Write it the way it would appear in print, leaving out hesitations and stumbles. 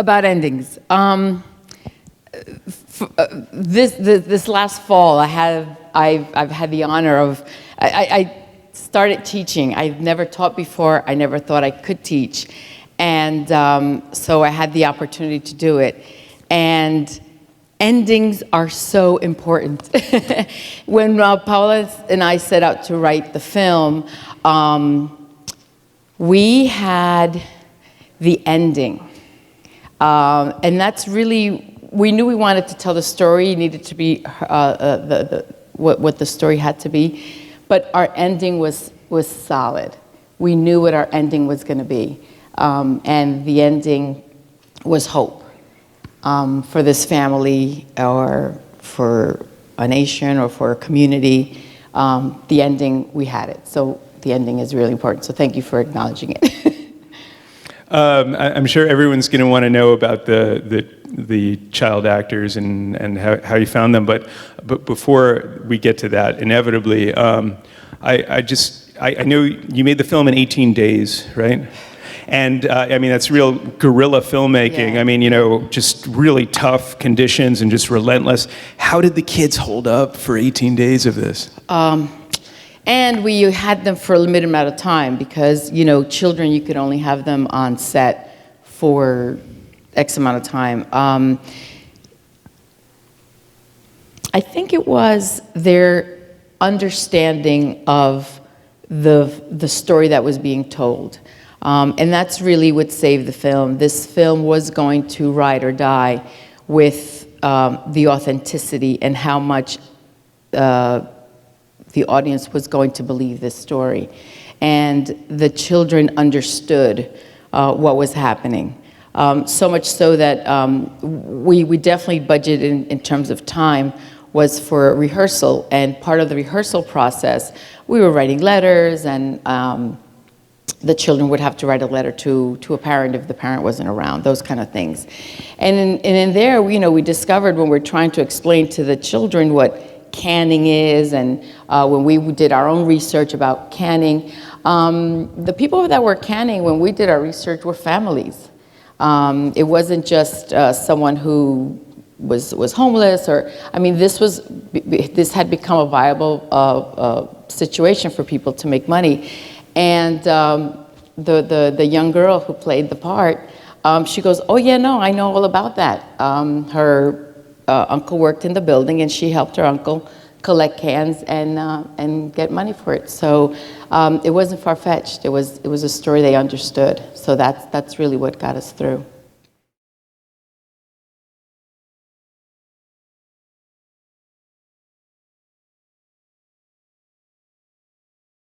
About endings. This last fall, I've had the honor of, I started teaching. I've never taught before. I never thought I could teach. And so I had the opportunity to do it. And endings are so important. When Paola and I set out to write the film, we had the ending. And that's really, we knew we wanted to tell the story. It needed to be what the story had to be. But our ending was solid. We knew what our ending was going to be. And the ending was hope for this family or for a nation or for a community. The ending, we had it. So the ending is really important. So thank you for acknowledging it. I'm sure everyone's going to want to know about the child actors and how you found them. But before we get to that, inevitably, I know you made the film in 18 days, right? And I mean, that's real guerrilla filmmaking. Yeah. I mean, you know, just really tough conditions and just relentless. How did the kids hold up for 18 days of this? And we had them for a limited amount of time because, you know, children, you could only have them on set for X amount of time. I think it was their understanding of the story that was being told. And that's really what saved the film. This film was going to ride or die with the authenticity and how much the audience was going to believe this story. And the children understood what was happening. So much so that we definitely budgeted in terms of time was for rehearsal. And part of the rehearsal process, we were writing letters, and the children would have to write a letter to a parent if the parent wasn't around, those kind of things. And in there, you know, we discovered when we're trying to explain to the children what canning is, and when we did our own research about canning, the people that were canning when we did our research were families. It wasn't just someone who was homeless, or, I mean, this had become a viable situation for people to make money. And the young girl who played the part, she goes, "Oh yeah, no, I know all about that." Her uncle worked in the building, and she helped her uncle collect cans and get money for it. So it wasn't far-fetched. It was a story they understood. So that's really what got us through.